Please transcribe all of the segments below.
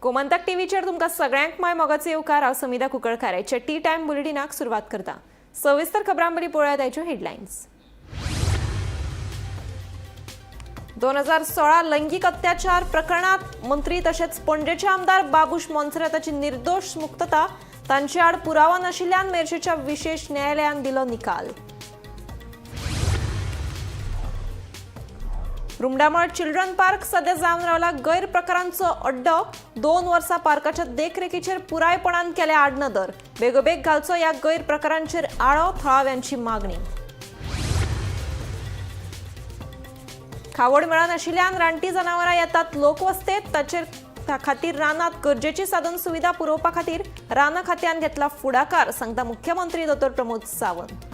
गोमंतक टीव्हीचेर तुमकां सगळ्यांक माय मोगाचे येवकार। हांव समिधा कुंकळकाराचे टी टाइम बुलेटिनाक सुरवात करता। सविस्तर खबरां बरी पळयात आयच्यो हेडलायन्स। 2016 लैंगिक अत्याचार प्रकरणात मंत्री तशेंच पणजेचे आमदार बाबूश मोन्सेराताची निर्दोष मुक्तता तांचे आड पुरावा नाशिल्ल्यान मेर्शेच्या विशेष न्यायालयान दिलो निकाल। रुमडामळ चिल्ड्रन पार्क सध्या जावन रावला गैरप्रकारांचो अड्डो। 2 वर्सां पार्काच्या देखरेखीचेर पुरायपणान केले आडनदर। बेगोबेग घालचो ह्या गैरप्रकारांचेर आळो, थळाव्यांची मागणी। खावड मेळना आशिल्ल्यान रानटी जनावरां येतात लोकवस्तेत, त्या खातीर रानात गरजेची साधन सुविधा पुरवपा खातीर रान खात्यान घेतला फुडाकार, सांगता मुख्यमंत्री डॉ. प्रमोद सावंत।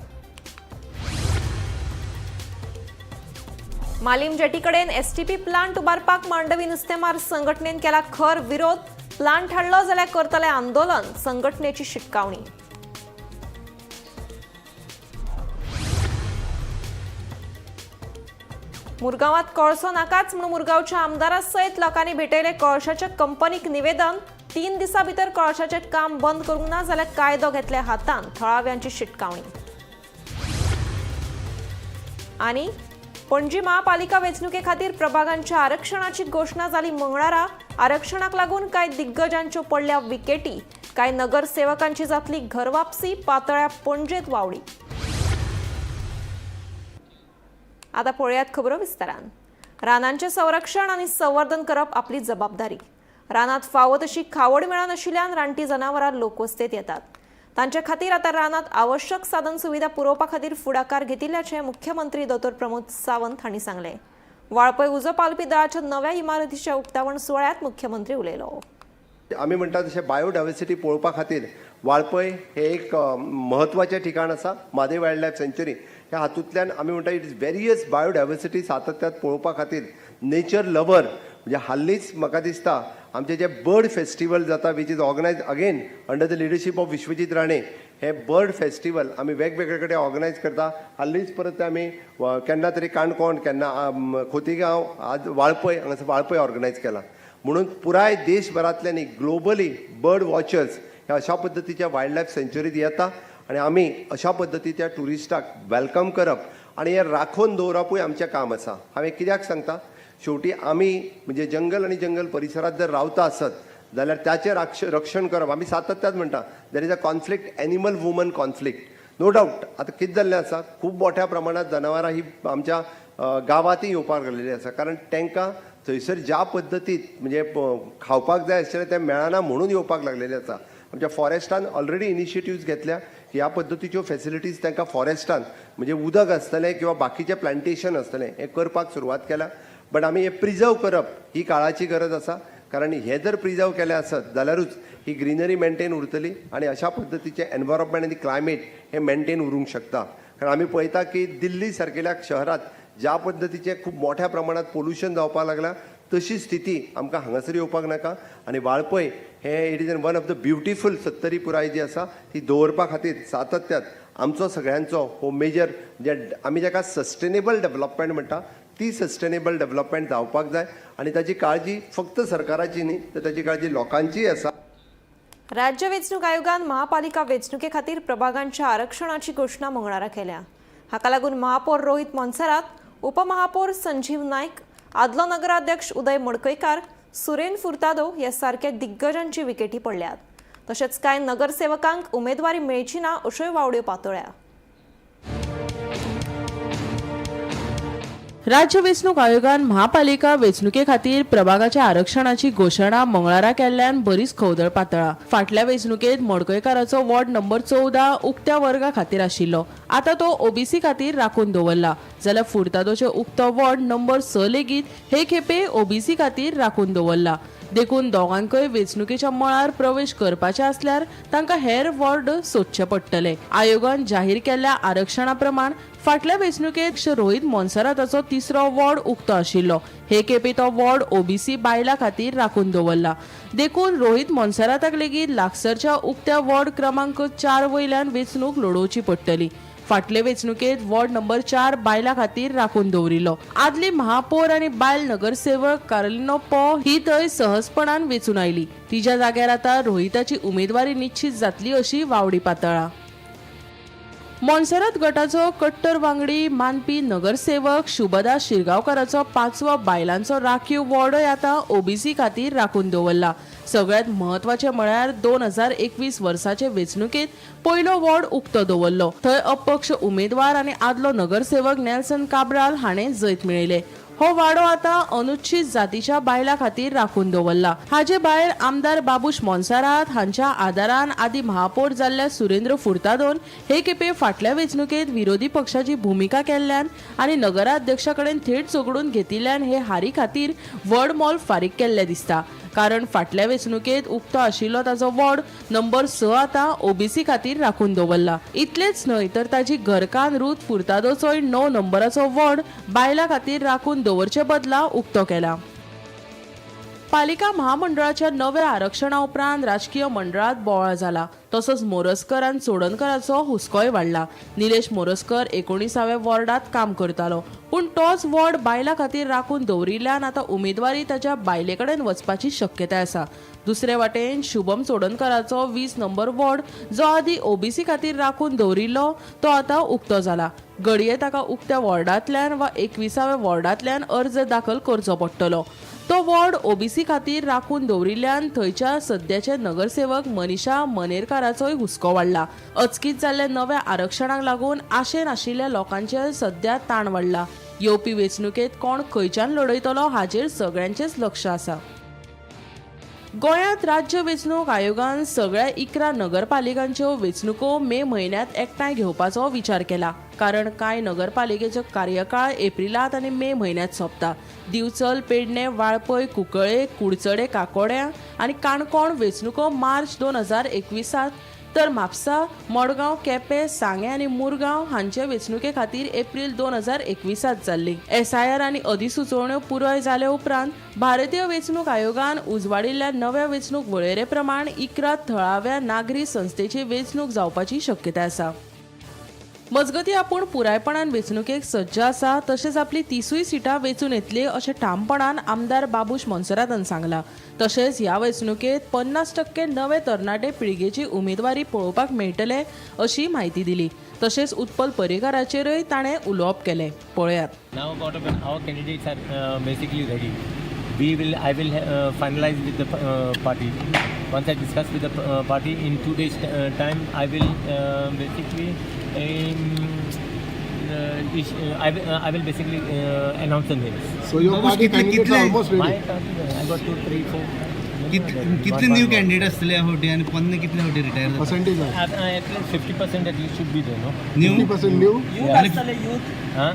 मालीम जेटीकडेन एसटीपी प्लांट उबारपाक मांडवी नुस्तेमार संघटनेन केला खर विरोध। प्लांट हाडलो जाल्यार करतले आंदोलन, संघटनेची शिटकावणी। मुरगांवात कोळसो नाकाच म्हणून मुरगांवच्या आमदारा सयत लोकांनी भेटयले कोळशाच्या कंपनीक निवेदन। 3 दिसां भितर कोळशाचे काम बंद करूंक ना जाल्यार कायदो घेतले हातान, थळाव्यांची शिटकावणी। आणि पणजी महापालिका वेंचणुके खातीर प्रभागांच्या आरक्षणाची घोषणा जाली मंगळारा। आरक्षणाक लागून कांय दिग्गजांच्यो पडल्या विकेटी, कांय नगरसेवकांची जातली घर वापसी, पातळ्या पणजेत वावडी। आता पळयात खबरो विस्तारान। रानांचे संरक्षण आणि संवर्धन करप आपली जबाबदारी। रानात फावो तशी खावड मेळना आशिल्ल्यान रानटी जनावरां लोकवस्तेत येतात। तांचे खातीर आता रानात आवश्यक साधन सुविधा पुरवपा खातीर फुडाकार घेतिल्ल्याचे मुख्यमंत्री डॉ. प्रमोद सावंत हांणी सांगले। वाळपय उजो पालपी दळाच्या नव्या इमारतीच्या उक्तावण सुवाळ्यात मुख्यमंत्री उलयलो। आम्ही म्हणटा तशें बायोडायवर्सिटी पळोवपा खातीर वाळपय हे एक महत्वाचें ठिकाण आसा। म्हादेव वायल्ड लायफ सँच्युरी ह्या हातूंतल्यान आमी म्हणटा इट इज वेरियस बायोडायवर्सिटी सातत्यात पळोवपा खातीर नेचर लवर म्हणजे हाल्लीच म्हाका दिसता आमचे जे बर्ड फेस्टिवल जाता which is organise again under the leadership of Vishwajit Rane. हे बर्ड फेस्टिवल आमी वेगवेगळे कडेन ऑर्गनायज करता। हाल्लीच परत आमी केन्ना तरी काणकोण, केन्ना खोतीगांव, आज वाळपय हांगासर वाळपय ऑर्गनायज केला। म्हणून पुराय देशभरांतल्यान ग्लोबली बर्ड वॉचर्स हे अशा पद्दतीच्या वायल्ड लायफ सँच्युरीत येता आणि आमी अशा पद्दतीच्या टुरिस्टाक वेलकम करप आणि हे राखून दवरपूय आमचें काम आसा। हांवें कित्याक सांगता, शेवटी आमी म्हणजे जंगल आणि जंगल परिसरात जर रावता आसत जाल्यार त्याचे रक्षण करप आमी सातत्यात म्हणटा। There is a conflict, animal woman conflict, no doubt. आतां कितें जाल्लें आसा, खूब मोठ्या प्रमाणात जनावरां ही आमच्या गांवांतय येवपाक लागलेली आसा, कारण तांकां थंयसर ज्या पद्दतीत म्हणजे खावपाक जाय आशिल्लें तें मेळना म्हणून येवपाक लागलेले आसा। आमच्या फॉरेस्टान ऑलरेडी इनिशिएटिव्स घेतल्या की ह्या पद्दतीच्यो फॅसिलिटीज तांकां फॉरेस्टान म्हणजे उदक आसतलें किंवा बाकीचें प्लांटेशन आसतलें हें करपाक सुरवात केल्या। बट आमी हे प्रिजर्व करप ही काळाची गरज आसा, कारण हे जर प्रिजर्व केलें आसत जाल्यारूच ही ग्रीनरी मेंटेन उरतली आणि अशा पद्दतीचें एनवायरमेंट आनी क्लायमेट हे मेंटेन उरूंक शकता। कारण आमी पळयता की दिल्ली सारकेल्या शहरात ज्या पद्दतीचें खूब मोठ्या प्रमाणात पोल्युशन जावपाक लागला तशी स्थिती आमकां हांगासर येवपाक नाका। आणि वाळपय हे it is one of the beautiful Sattari पुराय जी आसा ती दवरपा खातीर सातत्यात आमचो सगळ्यांचो हो मेजर जे आमी जाका सस्टेनेबल डेव्हलपमेंट म्हणटा ती सस्टेनेबल डेव्हलपमेंट जावपाक जाय आणि ताची काळजी फक्त सरकाराची न्ही तर ताची काळजी लोकांची आसा। राज्य वेंचणूक आयोगान महापालिका वेंचणुके खातीर प्रभागांच्या आरक्षणाची घोषणा मंगळारा केल्या। हाका लागून महापौर रोहित मोन्सेरात, उपमहापौर संजीव नायक, आदलो नगराध्यक्ष उदय मडकयकार, सुरेन फुर्तादो हे सारखे दिग्गजांची विकेटी पडल्यात। तशेंच कांय नगरसेवकांक उमेदवारी मेळची ना अश्योय वावड्यो पातळ्या। राज्य वेंचणूक आयोगान महापालिका वेंचणुके खातीर प्रभागाच्या आरक्षणाची घोषणा मंगळारा केल्ल्यान बरीच खवदळ पातळा। फाटल्या वेंचणुकेत मडकयकाराचो वॉर्ड नंबर 14 उक्त्या वर्गा खातीर आशिल्लो, आता तो ओबीसी खातीर राखून दवरला, जाल्यार फुर्तादोचे उक्तो वॉर्ड नंबर 6 लेगीत हे खेपे ओबीसी खातीर राखून दवरला। देखून दोगांकय वेंचणुकेच्या मळार प्रवेश करपाचे आसल्यार तांकां हेर वॉर्ड सोदचे पडटले। आयोगान जाहीर केल्ल्या आरक्षणा प्रमाण फाटल्या वेंचणुकेत रोहित मोन्सेराताचो 3रो वॉर्ड उक्तो आशिल्लो, हे खेपे तो वॉर्ड ओबीसी बायलां खातीर राखून दवरला। देखून रोहित मोन्सेराताक लेगीत लागसरच्या उक्त्या वॉर्ड क्रमांक 4 वयल्यान वेंचणूक लडोवची पडटली। फाटले वेंचणुकेत वॉर्ड नंबर 4 बायलां खातीर राखून दवरिल्लो. आदली महापौर आनी बायल नगरसेवक कार्लिनो पॉ ही थंय सहजपणान वेंचून आयली. तिच्या जाग्यार आतां रोहिताची उमेदवारी निश्चित जातली अशी वावडी पातळ्ळा. मोन्सेरात गटाचो कट्टर वांगडी मानपी नगरसेवक शुभदा शिरगांवकाराचो 5वो बायलांचो राखीव वॉर्डय आतां ओबीसी खातीर राखून दवरला. सगळ्यात म्हत्वाचे म्हळ्यार 2021 वर्साचे वेंचणुकेत पयलो वॉर्ड उक्तो दवरलो. थंय अपक्ष उमेदवार आनी आदलो नगरसेवक नेल्सन काब्राल हाणें जैत मेळयले. हो वाडो आतां अनुसूचित जातीच्या बायलां खातीर राखून दवरला. हाचे भायर आमदार बाबूश मोन्सेरात हांच्या आदारान आदी महापौर जाल्ल्या सुरेंद्र फुर्तादोन हे खेपे फाटल्या वेंचणुकेत विरोधी पक्षाची भुमिका केल्ल्यान आनी नगराध्यक्षा कडेन थेट झगडून घेतिल्ल्यान हे हारी खातीर व्हड मोल फारीक केल्ले दिसता. कारण फाटल्या वेंचणुकेत उक्तो आशिल्लो ताचो वॉर्ड नंबर 6 आतां ओबीसी खातीर राखून दवरला. इतलेच न्हय तर ताची घरकान रूथ फुर्तादोचोय 9 नंबराचो वॉर्ड बायलां खातीर राखून दवरचे बदला उक्तो केला. पालिका महामंडळाच्या नव्या आरक्षणा उपरांत राजकीय मंडळात बोवाळ जाला. तसोच मोरजकर आनी चोडणकराचो हुस्कोय वाडला. निलेश मोरजकर 19व्या वॉर्डात काम करतालो, पूण तोच वॉर्ड बायलां खातीर राखून दवरिल्ल्यान आतां उमेदवारी ताच्या बायले कडेन वचपाची शक्यताय आसा. दुसरे वाटेन शुभम चोडणकराचो 20 नंबर वॉर्ड जो आदी ओबीसी खातीर राखून दवरिल्लो तो आतां उक्तो जाला. घडये ताका उक्त्या वॉर्डांतल्यान वा 21व्या वॉर्डांतल्यान अर्ज दाखल करचो पडटलो. तो वॉर्ड ओबीसी खातीर राखून दवरिल्ल्यान थंयच्या सद्याचे नगरसेवक मनीषा मनेरकाराचोय हुस्को वाडला. अचकीत जाल्ल्या नव्या आरक्षणाक लागून आशेन आशिल्ल्या लोकांचेर सध्या ताण वाडला. येवपी वेंचणुकेत कोण खंयच्यान लढयतलो हाचेर सगळ्यांचेच लक्ष आसा. गोंयांत राज्य वेंचणूक आयोगान सगळ्या 11 नगरपालिकांच्यो वेंचणुको मे म्हयन्यांत एकठांय घेवपाचो विचार केला. कारण कांय नगरपालिकेचो कार्यकाळ एप्रिलांत आनी मे म्हयन्यांत सोंपता. दिवचल, पेडणे, वाळपय, कुंकळे, कुडचडे, काकोड्यां आनी काणकोण वेंचणुको मार्च 2021 तर म्हापसा, मडगांव, केपें, सांगे आनी मुरगांव हांचे वेंचणुके खातीर एप्रिल 2021 जाल्ली. SIR आनी अधिसुचोवण्यो पुराय जाले उपरांत भारतीय वेंचणूक आयोगान उजवाडिल्ल्या नव्या वेंचणूक वळेरे प्रमाण 11 थळाव्या नागरी संस्थेची वेंचणूक जावपाची शक्यताय आसा. मजगती आपूण पुरायपणान वेंचणुकेक सज्ज आसा, तशेंच आपली 30 सिटां वेंचून येतली अशें ठामपणान आमदार बाबूश मोन्सेरातान सांगलां. तशेंच ह्या वेंचणुकेत 50% नवे तरणाटे पिळगेची उमेदवारी पळोवपाक मेळटले अशी म्हायती दिली. तशेंच उत्पल पर्रीकाराचेरय ताणें उलोवप केलें. पळयात. Now about our candidates are basically ready. I will finalize with the party. Once I discuss with the party in 2 days time, I will basically I will basically announce the names. So your party candidates are almost My ready. party, I got 2, 3, 4. कितले new candidate असले ह्या फावटी आणि पन्ने कितले फावटी retire जाता Percentage आहे. At least 50% at least should be there, no? New 50% new. Huh?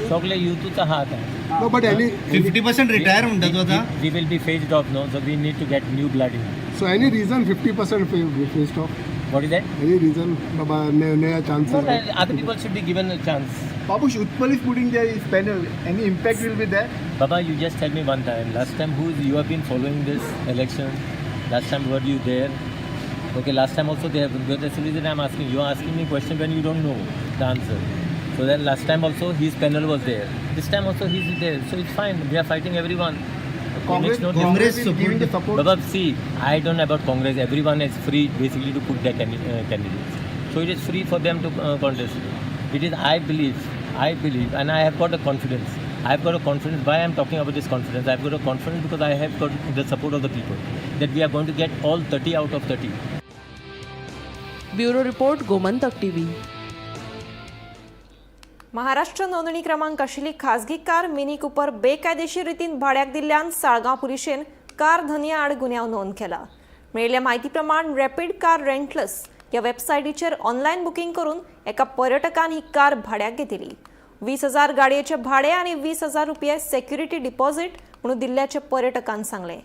सगळे युथचा हात आहे. No, but any 50% रिटायर म्हणतात तो आता We will be phased off, no? So we need to get new blood in. so any reason 50% faced off? What is that? Any reason? Baba, naya No, chances. other people should be given a chance. Babush, Utpal is putting there his panel. Any impact will be there? Baba, you just tell me one time. Last time, you have been following this election? Last time, were you there? Okay, last time also they have. That's the reason I'm asking. You are asking me a question when you don't know the answer. So then last time also his panel was there. This time also he's there. So it's fine. We are fighting everyone. It makes no Congress difference. is giving the support. Baba, see, I don't know about Congress. Everyone is free basically to put their candidates. So it is free for them to contest. It is, I believe, and I have got a confidence. I've got a confidence. Why I'm talking about this confidence? I've got a confidence because I have got the support of the people that we are going to get all 30 out of 30. Bureau report, Gomantak TV. Maharashtra नोंदणी क्रमांक आशिल्ली खाजगी car mini Cooper बेकायदेशीर रितीन भाड्याक दिल्ल्यान Saligao पुलिशेन car धनिया आड गुन्यांव नोंद केला. मेळिल्ल्या म्हायती प्रमाण रॅपीड कार रेंटलस ह्या वेबसायटीचेर ऑनलायन बुकींग करून एका पर्यटकान ही कार भाड्याक घेतिल्ली. 20,000 गाडयेचे भाडे आनी 20,000 रुपये सेक्युरिटी डिपॉझिट म्हणून दिल्ल्याचे पर्यटकान सांगले.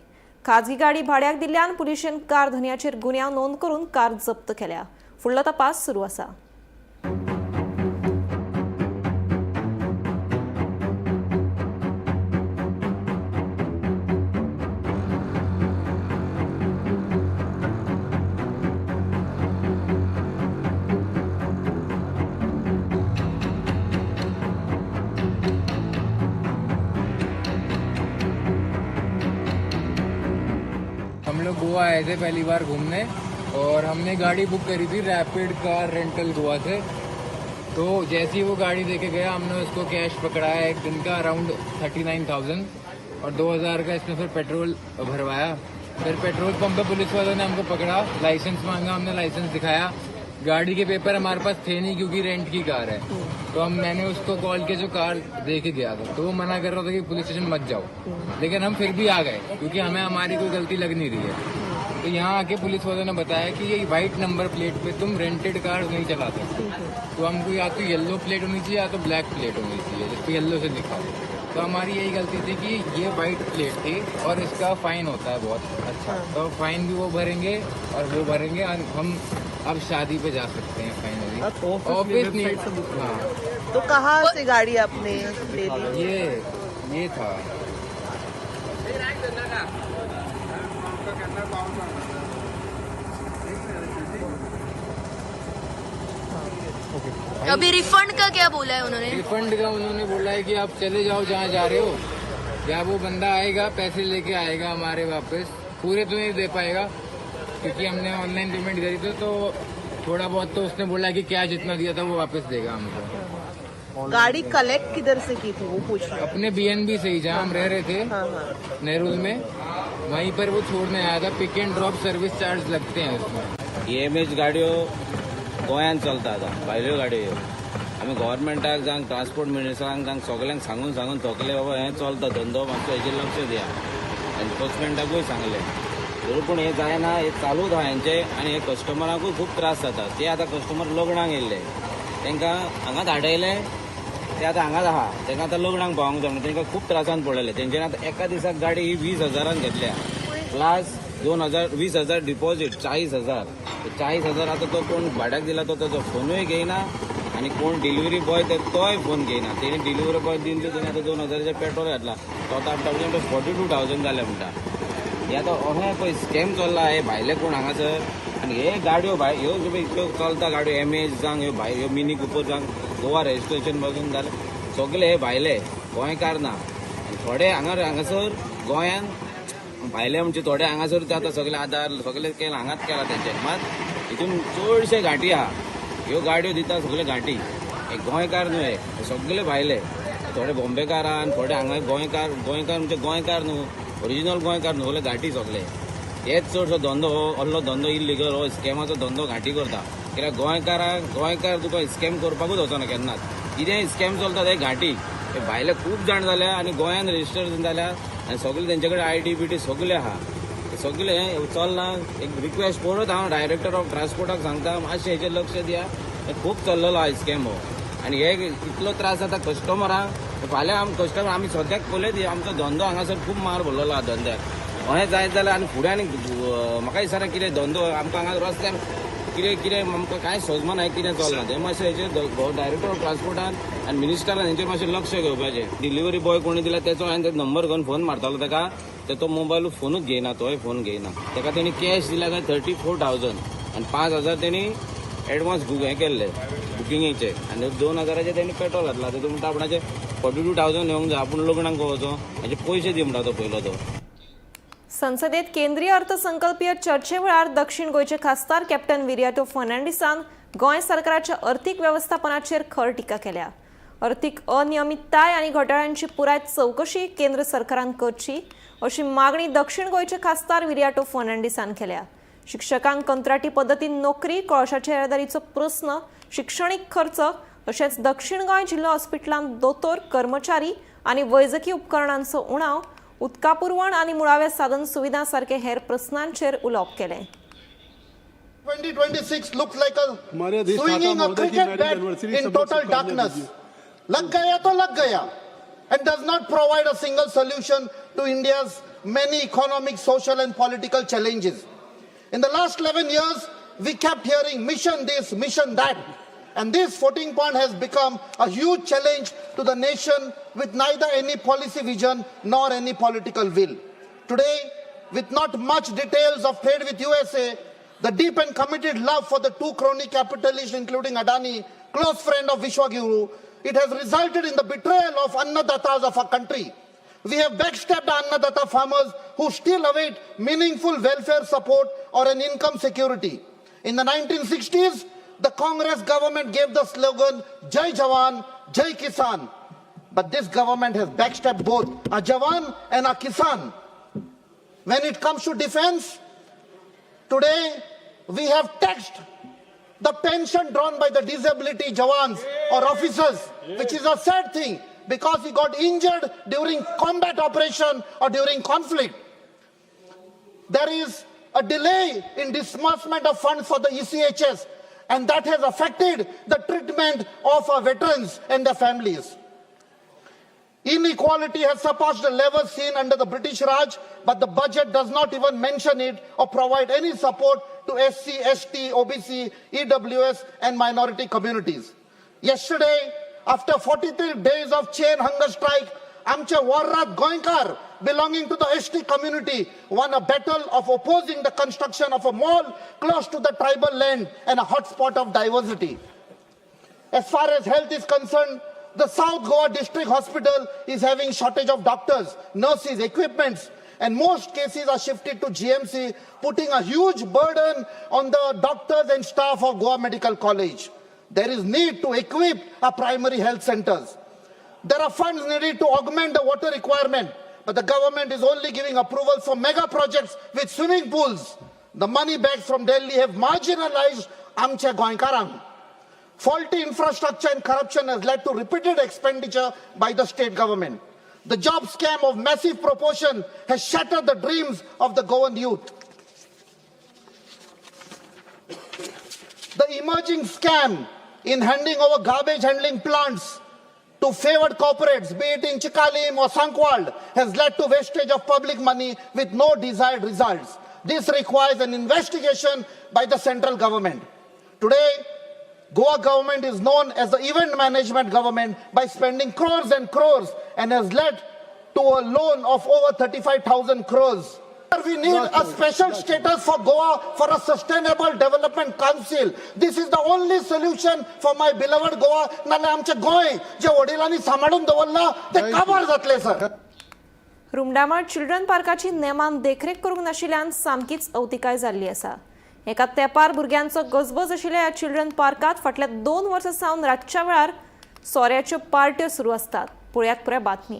खाजगी गाडी भाड्याक दिल्ल्यान पुलिशेन कार धनियाचेर गुन्यांव नोंद करून कार जप्त केल्या. फुडलो तपास सुरू आसा. हम लोग गोवा आए थे पहली बार घूमने और हमने गाड़ी बुक करी थी रैपिड कार रेंटल गोवा से। तो जैसे ही वो गाड़ी देके गया हमने उसको कैश पकड़ाया एक दिन का अराउंड 39,000 और 2,000 का इसमें फिर पेट्रोल भरवाया। फिर पेट्रोल पंप पे पुलिस वालों ने हमको पकड़ा, लाइसेंस मांगा, हमने लाइसेंस दिखाया। गाड़ी के पेपर हमारे पास थे नहीं क्योंकि रेंट की कार है। तो मैंने उसको कॉल किया जो कार दे के गया था, तो वो मना कर रहा था कि पुलिस स्टेशन मत जाओ, लेकिन हम फिर भी आ गए क्योंकि हमें हमारी कोई गलती लग नहीं रही है। तो यहाँ आके पुलिस वालों ने बताया कि ये वाइट नंबर प्लेट पे तुम रेंटेड कार नहीं चला सकते, तो हमको या तो येलो प्लेट होनी चाहिए या तो ब्लैक प्लेट होनी चाहिए जिसपे येलो से लिखा हो। तो हमारी यही गलती थी कि ये वाइट प्लेट थी और इसका फाइन होता है बहुत अच्छा, तो फाइन भी वो भरेंगे और वो भरेंगे और हम अब शादी पे जा सकते हैं फाइनली। ऑफिस नहीं, हाँ। तो कहाँ से गाड़ी आपने ले ली? ये था अभी रिफंड का क्या बोला है उन्होंने? रिफंड का उन्होंने बोला है कि आप चले जाओ जहाँ जा रहे हो, या वो बंदा आएगा पैसे लेके आएगा हमारे वापस, पूरे तो नहीं दे पाएगा क्योंकि हमने ऑनलाइन पेमेंट करी थी, तो थोड़ा बहुत तो उसने बोला कि क्या जितना दिया था वो वापस देगा हमको। गाड़ी कलेक्ट किधर से की थी वो पूछ रहा हूँ। अपने BNB से ही जहाँ हम रह रहे थे नेहरू में, वहीं पर वो छोड़ने आया था। पिक एंड ड्रॉप सर्विस चार्ज लगते हैं उसमें। EMH गाडयो गोंयांत चलता आतां, भायल्यो गाडयो आमी गव्हर्मेंटाक जावं ट्रान्सपोर्ट मिनिस्टरांक जावं सगळ्यांक सांगून थकले बाबा हें चलता धंदो मातसो हेचेर लक्ष दिया, एनफोर्समेंटाकूय सांगलें तरी पूण हें जायना, हें चालूच आहा हेंचें आनी हे कस्टमरांकूय खूब त्रास जाता। ते आतां कस्टमर लग्नाक येयल्ले, तांकां हांगा धाडयले, ते आतां हांगाच आहा, तांकां आतां लग्नाक पावोंक जमना, तांकां खूब त्रासान पडलेले। तेंच्यानी आतां एका दिसाक गाडी ही 20,000 घेतल्या, प्लस 20,000 डिपॉझिट 40,000। 40,000 आतां तो कोण भाड्याक दिला तो ताजो फोनूय घेयना आनी कोण डिलिव्हरी बॉय तोय फोन घेयना। तेणी डिलिव्हरी बॉय दिल्ली, तेणी आतां 2,000 पेट्रोल घातला, तो आतां 42,000 जाले म्हणटा। हे आतां अहें पळय स्कॅम चल्ला, हे भायले कोण हांगासर आनी हे गाडयो ह्यो इतल्यो चलता गाडयो MH जावं ह्यो मिनी कुपर जावं गोवा रजिस्ट्रेशन बसून जाले सगळे हे भायले, गोंयकार ना। थोडे हांगासर गोंयान भायले म्हणजे थोडे हांगासर आतां सगळे आधार सगळे केला हांगाच केला तेंचे, मात हितून चडशे घाटी आहा, ह्यो गाडयो दिता सगळे घाटी, हे गोंयकार न्हू, हे सगळे भायले। थोडे बॉम्बेकार आहा आनी थोडे हांगा गोंयकार म्हणजे गोंयकार न्हू, ओरिजिनल गोंयकार न्हू, जाल्यार घाटी सगळे। हेच चडसो धंदो हो असलो धंदो इल्लीगल, हो स्कॅमाचो धंदो घाटी करता, कित्याक गोंयकार तुका स्कॅम करपाकूच वचना केन्नाच। कितेंय स्कॅम चलता ते घाटी, हे भायले खूब जाण जाल्या आनी गोंयान रजिस्टर जाल्या आनी सगळे तेंचे कडेन ID बिटी सगळे आहा, सगळे चलना। एक रिक्वेस्ट परत हांव डायरेक्टर ऑफ ट्रान्सपोर्टाक सांगता, मातशें हेचेर लक्ष दिया, हे खूब चल्लेलो आहा स्कॅम हो आनी हे इतलो त्रास जाता कस्टमरांक। फाल्यां कस्टमर आमी सद्याक पळयत आमचो धंदो हांगासर खूब मार भरलेलो आहा धंद्याक, अहें जायत जाल्यार आनी फुडें आनी म्हाका दिसना कितें धंदो आमकां हांगा रस्त्यार कितें आमकां कांय सजमना कितें चलना, तें मातशें हेचेर डायरेक्टर ऑफ ट्रान्सपोर्टान आनी मिनिस्टरान हेंचेर मातशें लक्ष घेवपाचें। डिलिव्हरी बॉय कोणी दिला तेचो हांवें तेजो नंबर घेवन फोन मारतालो ताका, तो मोबायल फोनूच घेयना, तोय फोन घेयना। ताका तेणी कॅश दिला काय 34,000 आनी 5,000 तेणी एडवान्स हें केल्ले बुकिंगेचे आनी 2,000 तेणी पेट्रोल घातला। तेतून म्हणटा आपणाचे 42,000 येवंक जाय, आपूण लग्नाक वचो, हेचे पयशे दी म्हणटा तो पयलो तो। संसदेत केंद्रीय अर्थसंकल्पीय चर्चे वेळार दक्षिण गोंयचे खासदार कॅप्टन विरियाटो फर्नांडिसान गोंय सरकाराच्या अर्थीक वेवस्थापनाचेर खर टिका केल्या। अर्थीक अनियमितताय आनी घोटाळ्यांची पुराय चवकशी केंद्र सरकारान करची अशी मागणी दक्षिण गोंयचे खासदार विरियाटो फर्नांडिसान केल्या। शिक्षकांक कंत्राटी पद्दतीन नोकरी, कळशाच्या येरादारीचो प्रस्न, शिक्षणीक खर्च तशेंच दक्षिण गोंय जिल्लो हॉस्पिटलांत दोतोर, कर्मचारी आनी वैजकी उपकरणांचो उणाव, उदका पुरवण आनी मुळाव्या साधन सुविधा सारखे हेर प्रस्नांचेर उलोवप केलें। 2026 looks like a swinging a cricket bat in total darkness. Lag gaya to lag gaya, and does not provide a single solution to India's many economic, social and political challenges. In the last 11 years, we kept hearing mission this, mission that. And this 14 point has become a huge challenge to the nation with neither any policy vision nor any political will. Today, with not much details of trade with USA, the deep and committed love for the two crony capitalists, including Adani, close friend of Vishwaguru, it has resulted in the betrayal of Annadatas of our country. We have backstabbed Annadatta farmers who still await meaningful welfare support or an income security. In the 1960s, the Congress government gave the slogan, Jai Jawan, Jai Kisan. But this government has backstabbed both a Jawan and a Kisan. When it comes to defense, today we have taxed the pension drawn by the disability Jawans or officers, which is a sad thing because he got injured during combat operation or during conflict. There is a delay in disbursement of funds for the ECHS, and that has affected the treatment of our veterans and their families. Inequality has surpassed the levels seen under the British Raj, but the budget does not even mention it or provide any support to SC, ST, OBC, EWS and minority communities. Yesterday, after 43 days of chain hunger strike, Amche Warrat Goinkar, belonging to the ST community, won a battle of opposing the construction of a mall close to the tribal land and a hotspot of diversity. As far as health is concerned, the South Goa District Hospital is having shortage of doctors, nurses, equipments, and most cases are shifted to GMC, putting a huge burden on the doctors and staff of Goa Medical College. There is need to equip our primary health centers. There are funds needed to augment the water requirement, but the government is only giving approval for mega projects with swimming pools. The money bags from Delhi have marginalized Amche Goinkarang. Faulty infrastructure and corruption has led to repeated expenditure by the state government. The job scam of massive proportion has shattered the dreams of the Goan youth. The emerging scam in handing over garbage handling plants to favored corporates, be it in Chikalim or Sankwald, has led to wastage of public money with no desired results. This requires an investigation by the central government. Today, Goa government is known as the event management government by spending crores and crores and has led to a loan of over 35,000 crores. We need a special status for Goa for a sustainable development council. This is the only solution for my beloved Goa. नाले आमचे गोय जे वडिलांनी सांभाळून दवरला ते काबार जातले सर. रुमडामळ चिल्ड्रन पार्काची नेमान देखरेख करूंक नाशिल्ल्यान सामकीच अवतिकाय जाल्ली आसा. एका तेंपार भुरग्यांचो गजबज आशिल्ल्या ह्या चिल्ड्रन पार्कात फाटल्या 2 वर्सां सावन रातच्या वेळार सोऱ्याच्यो पार्ट्यो सुरू आसतात. पळयात पुराय बातमी.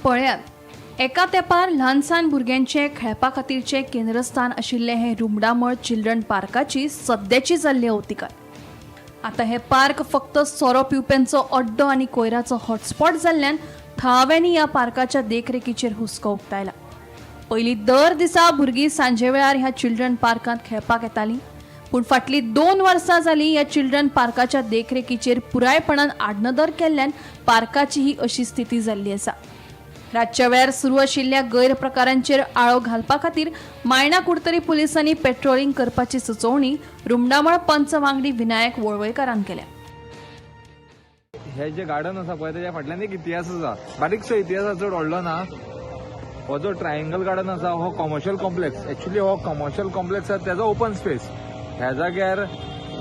पळयात एका तेंपार ल्हानसान भुरग्यांचे खेळपा खातीरचे केंद्रस्थान आशिल्ले हे रुमडामळ चिल्ड्रन पार्काची सद्याची जाल्ली अवतिकाय. आता हे पार्क फक्त सोरो पिवप्यांचो अड्डो आनी कोयराचो हॉटस्पॉट जाल्ल्यान थळाव्यांनी ह्या पार्काच्या देखरेखीचेर हुस्को उक्तायला. पयलीं दर दिसा भुरगीं सांजे वेळार ह्या चिल्ड्रन पार्कांत खेळपाक येतालीं, पूण फाटलीं 2 वर्सां जालीं ह्या चिल्ड्रन पार्काच्या देखरेखीचेर पुरायपणान आडनदर केल्ल्यान पार्काची ही अशी स्थिती जाल्ली आसा. रातच्या वेळार सुरू आशिल्ल्या गैरप्रकारांचेर आळो घालपा खातीर मायणा कुडतरी पुलिसांनी पेट्रोलिंग करपाची सुचोवणी रुमडामळ पंच वांगडी विनायक वळवयकारान केल्या. हे जे गार्डन आसा पळय तेच्या फाटल्यान एक इतिहास आसा. बारीकसो इतिहास आसा, चड व्हडलो ना. हो जो ट्रायंगल गार्डन आसा हो कमर्शियल कॉम्प्लेक्स. एक्चुअली हो कमर्शियल कॉम्प्लेक्स आसा तेजो ओपन स्पेस. ह्या जाग्यार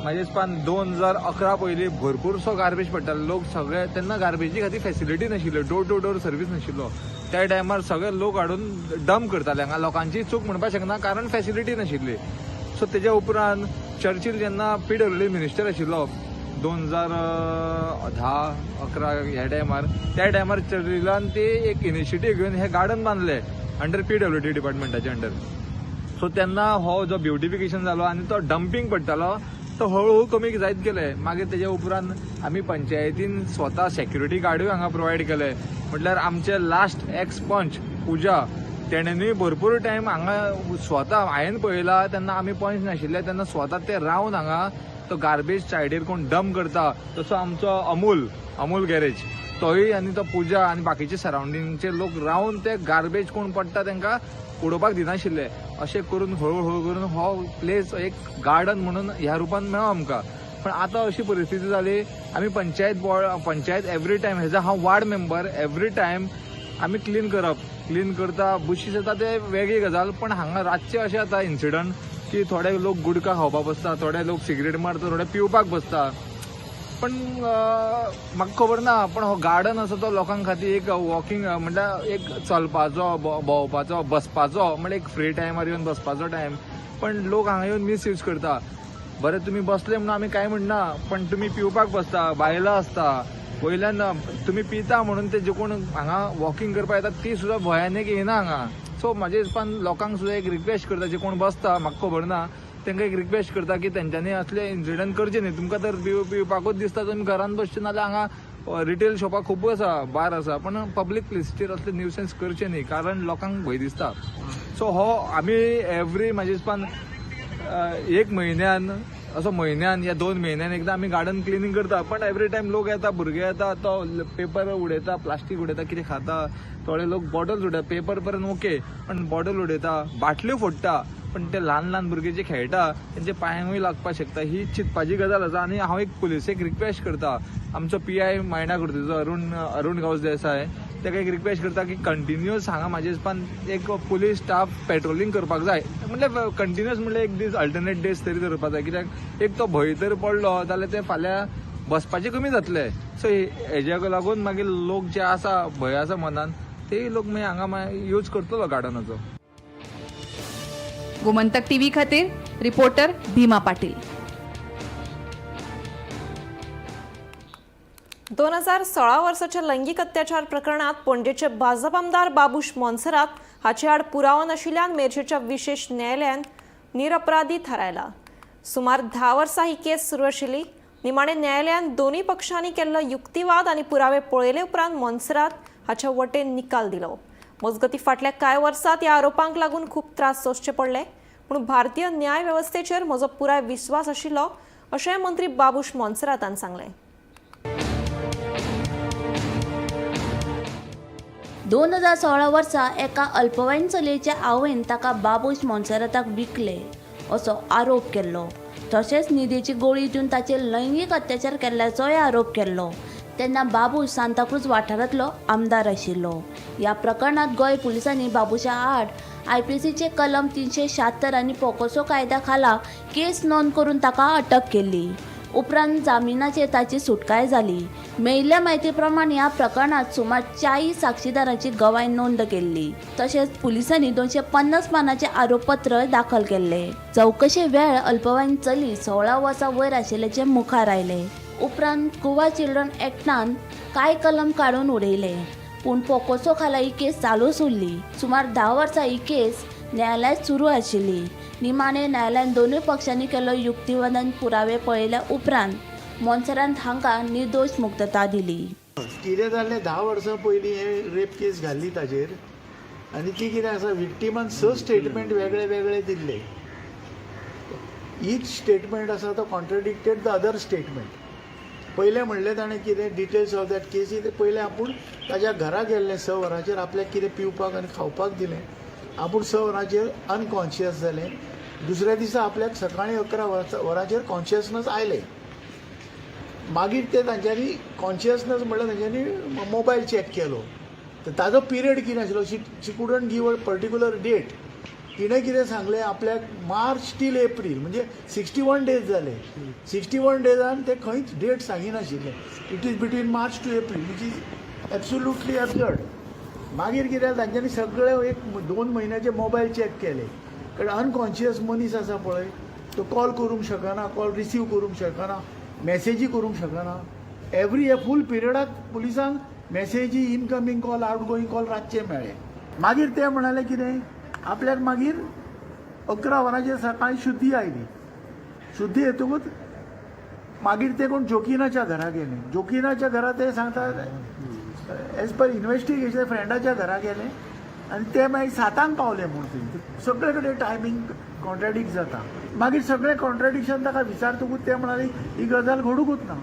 म्हाजे हिसपान 2011 पयलीं भरपूरसो गार्बेज पडटालो. लोक सगळे तेन्ना गार्बेजी खातीर फेसिलिटी नाशिल्ल्यो, डोर टू डोर सर्वीस नाशिल्लो. त्या टायमार सगळे लोक हाडून डंप करताले. हांगा लोकांची चूक म्हणपाक शकना कारण फेसिलिटी नाशिल्ली. सो तेज्या उपरांत चर्चिल जेन्ना PWD मिनिस्टर आशिल्लो 2010-11 ह्या टायमार, त्या टायमार चर्चिलान ते एक इनिशिएटीव घेवन हे गार्डन बांदले अंडर PWD डिपार्टमेंटाच्या अंडर. सो तेन्ना हो जो ब्युटिफिकेशन जालो आनी तो डंपिंग पडटालो तो हळूहळू कमी जायत गेले. मागीर तेच्या उपरांत आमी पंचायतीन स्वता सेक्युरिटी गार्डूय हांगा प्रोवायड केले. म्हटल्यार आमचे लास्ट एक्स पंच पुजा तेणेनूय भरपूर टायम हांगा स्वता हांवें पळयला तेन्ना आमी पंच नाशिल्ले तेन्ना स्वता ते रावन हांगा तो गार्बेज सायडीर कोण डंप करता. तसो आमचो अमूल गॅरेज तोय आनी तो पुजा आनी बाकीचे सरावंडिंगचे लोक रावन ते गार्बेज कोण पडटा तांकां उडोवपाक दिनाशिल्ले. अशें करून हळूहळू करून हो प्लेस एक गार्डन म्हणून ह्या रुपान मेळ्ळो आमकां. पण आतां अशी परिस्थिती जाली आमी पंचायत एवरी टायम हेजो हांव वार्ड मेंबर एवरी टायम आमी क्लीन करता. बुशीस येता ते वेगळी गजाल, पण हांगा रातचे अशें जाता इन्सिडंट की थोडे लोक गुडका खावपाक बसता, थोडे लोक सिगरेट मारता, थोडे पिवपाक बसता. पण म्हाका खबर ना, पण हो गार्डन आसा तो लोकां खातीर एक वॉकिंग म्हणल्यार एक चलपाचो, भोंवपाचो, बसपाचो, म्हणल्यार एक फ्री टायमार येवन बसपाचो टायम. पण लोक हांगा येवन मिसयूज करता. बरें तुमी बसले म्हणून आमी काय म्हणना, पण तुमी पिवपाक बसता, बायलां आसता, वयल्यान तुमी पिता म्हणून ते जे कोण हांगा वॉकिंग करपाक येतात ती सुद्दां भयानक येना हांगा. सो म्हाजे हिसपान लोकांक सुद्दां एक रिक्वेस्ट करता, जे कोण बसता म्हाका खबर ना तांकां एक रिक्वेस्ट करता की तेंच्यांनी असले इन्सिडंट करचे न्ही. तुमकां तर पिवपाकूच दिसता तुमी घरान बसचे, नाल्यार हांगा रिटेल शॉपां खूब आसा, बार आसा, पण पब्लीक प्लेसीचेर असले न्यूसेन्स करचे न्ही, कारण लोकांक भंय दिसता. सो हो आमी एवरी म्हाजे हिसपान एक म्हयन्यान असो म्हयन्यान या 2 म्हयन्यान एकदां आमी गार्डन क्लिनींग करता. पण एवरी टायम लोक येता, भुरगे येता, तो पेपर उडयता, प्लास्टीक उडयता, कितें खाता, थोडे लोक बॉटल्स उडयता. पेपर पर्यंत ओके, पण बॉटल उडयता, बाटल्यो फोडटा. पण ते ल्हान भुरगे जे खेळटा तेंचे पांयांकूय लागपाक शकता. ही चिंतपाची गजाल आसा. आनी हांव एक पुलिसेक रिक्वेस्ट करता, आमचो PI मायंडा कुर्तीचो अरुण गांवस देसाय, ताका एक रिक्वेस्ट करता की कंटिन्युअस हांगा म्हाजे हिसपान एक पुलीस स्टाफ पेट्रोलिंग करपाक जाय. म्हणजे कंटिन्युअस म्हणजे एक दीस अल्टरनेट डेज तरी धरपाक जाय, कित्याक एक तो भंय तर पडलो जाल्यार ते फाल्यां बसपाचे कमी जातले. सो हेज्या लागून मागीर लोक जे आसा भंय आसा मनान, ते लोक मागीर हांगा यूज करतलो गार्डनाचो. गोमंतक TV खातीर रिपोर्टर भीमा पाटील. 2016 वर्साच्या लैंगिक अत्याचार प्रकरणात पणजेचे भाजप आमदार बाबूश मोन्सेरात हाचे आड पुरावो नाशिल्ल्यान मेर्शेच्या विशेष न्यायालयान निरपराधी थारायला. सुमार 10 वर्सां ही केस सुरू आशिल्ली. निमाणे न्यायालयान दोन्ही पक्षांनी केल्लो युक्तिवाद आनी पुरावे पळयले उपरांत मोन्सेरात हाच्या वटेन निकाल दिलो. मजगती फाटल्या कांय वर्सांत ह्या आरोपांक लागून खूब त्रास सोंसचे पडले, पूण भारतीय न्याय वेवस्थेचेर म्हजो पुराय विश्वास आशिल्लो अशें मंत्री बाबूश मोन्सेरातान सांगलें. 2016 वर्सा एका अल्पवयीन चलयेच्या आवयन ताका बाबूश मोन्सेराताक विकले असो आरोप केल्लो. तशेंच निधीची गोळी दिवन ताचेर लैंगीक अत्याचार केल्ल्याचोय आरोप केल्लो. तेन्ना बाबूश सांताक्रूज वाठारांतलो आमदार आशिल्लो. ह्या प्रकरणात गोंय पुलिसांनी बाबूशा आड IPCचे कलम 376 आनी पोकोसो कायद्या खाला केस नोंद करून ताका अटक केल्ली. उपरांत जामिनाचेर ताची सुटकाय जाली. मेळिल्ल्या म्हायती प्रमाण ह्या प्रकरणात सुमार 40 साक्षीदारांची गवाय नोंद केल्ली. तशेंच पुलिसांनी 250 पानांचे आरोपपत्र दाखल केल्ले. चौकशे वेळ अल्पवयीन चली 16 वर्सां वयर आशिल्ल्याचे मुखार आयले. उपरांत गोवा चिल्ड्रन एक्टान कांय कलम काडून उडयले, पूण पोकोसो खाला ही केस चालूच उरली. सुमार 10 वर्सां ही केस न्यायालयात सुरू आशिल्ली. निमाणे न्यायालयान दोनूय पक्षांनी केल्लो युक्तिवादान पुरावे पळयल्या उपरांत मोन्सेरात हांकां निर्दोश मुक्तता दिली. कितें जाल्लें 10 वर्सां पयलीं हे रेप केस घाल्ली ताचेर, आनी ती कितें आसा, विक्टिमान 6 स्टेटमेंट वेगळे वेगळे दिल्ले. ईच स्टेटमेंट आसा तो कॉन्ट्रडिक्टेड द अदर स्टेटमेंट. पयलें म्हणलें ताणें कितें डिटेल्स ऑफ दॅट केसी, ते पयलें आपूण ताज्या घरा गेल्लें 6 वरांचेर, आपल्याक कितें पिवपाक आनी खावपाक दिलें. आपूण 6 वरांचेर अनकॉन्शियस जालें. दुसऱ्या दिसा आपल्याक सकाळीं 11 वरांचेर कॉन्शियसनस आयलें. मागीर ते तांच्यांनी कॉन्शियसनस म्हणल्यार तांच्यांनी मोबायल चॅक केलो. तर ताजो पिरियड कितें आशिल्लो, she couldn't give a particular date. तिणें कितें सांगलें, आपल्याक मार्च टील एप्रील म्हणजे 61 डेज जाले. 61 डेजान ते खंयच डेट सांगिनाशिल्ले. It is between March to April, which is absolutely absurd. मागीर कितें तांच्यांनी सगळे एक 2 म्हयन्याचे मोबायल चॅक केले. कारण अनकॉन्शियस मनीस आसा पळय, तो कॉल करूंक शकना, कॉल रिसीव करूंक शकना, मॅसेजी करूंक शकना. एवरी फूल पिरियडाक पुलिसांक मॅसेजी, incoming call, out going call रातचे मेळ्ळे. मागीर ते म्हणाले कितें, आपल्याक मागीर 11 वरांचेर सकाळीं शुद्धी आयली. शुद्धी येतकूच मागीर ते कोण जोकिनाच्या घरा गेले. जोकिनाच्या घरा ते सांगतात एज पर इन्व्हेस्टिगेशन फ्रेंडाच्या घरा गेले आनी ते मागीर 7 पावले म्हणून. सगळे कडेन टायमींग कॉन्ट्रॅडिक्ट जाता. मागीर सगळें कॉन्ट्रॅडिक्शन ताका विचारतकूच ते म्हणाले ही गजाल घडूंकूच ना.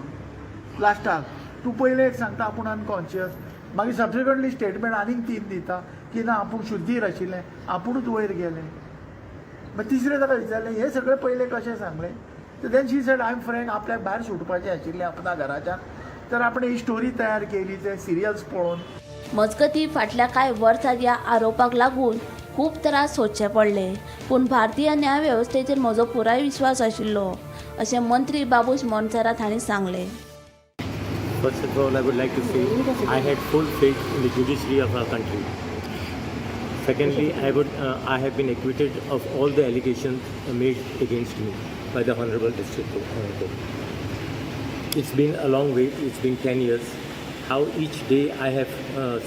लास्टाक तूं पयलें एक सांगता आपूण अनकॉन्शियस, मागीर सबसिक्वंटली स्टेटमेंट आनीक 3 दिता की ना आपूण शुद्धीर आशिल्लें, आपुणूच वयर गेलें. मागीर तिसरें ताका विचारलें हे सगळें पयलें कशें सांगलें. तर then she said I am frank, आपल्याक भायर सुटपाचें आशिल्लें आपणा घराच्यान. तर आपण ही स्टोरी तयार केली ते सिरियल्स पळोवन. मजगती फाटल्या कांय वर्सांत ह्या आरोपाक लागून खूब त्रास सोदचे पडले, पूण भारतीय न्याय वेवस्थेचेर म्हजो पुराय विश्वास आशिल्लो अशें मंत्री बाबूश मोन्सेरात हांणी सांगलें. First of all, I would like to say I had full faith in the judiciary of our country. Secondly, I have been acquitted of all the allegations made against me by the Honorable District Court. It's been a long wait. It's been 10 years. How each day I have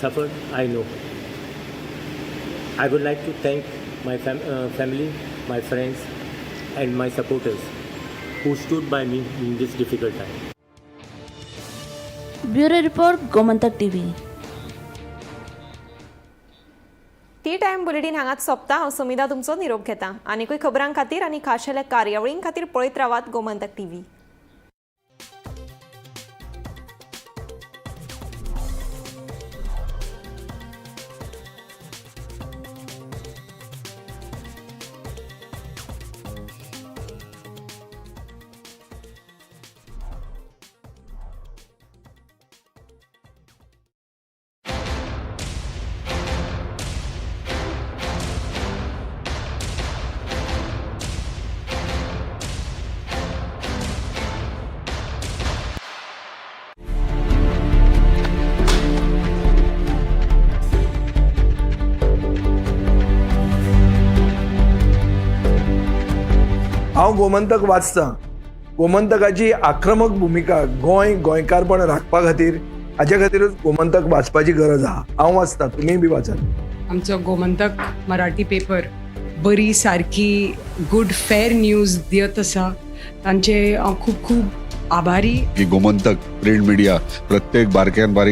suffered, I know. I would like to thank my family, my friends, and my supporters who stood by me in this difficult time. Bureau report, Gomantak TV. T time bulletin हांगाच सोंपता. हांव समिधा तुमचो निरोप घेता. आनीकूय खबरां खातीर आनी खाशेल्या कार्यावळीं खातीर पळयत रावात गोमंतक टीव्ही. हांव गोमंतक वाचतां. गोमंतकाची आक्रमक भुमिका गोंयकारपण राखपा खातीर हाचे खातीरच गोमंतक वाचपाची गरज आहा. हांव वाचतां, तुमीय बी वाचात. आमचो गोमंतक मराठी पेपर बरी सारकी गुड फेर न्यूज दित आसा. तांचे हांव खूब खूब आभारी. की गोमंतक प्रिंट मिडिया प्रत्येक बारक्यान बारीक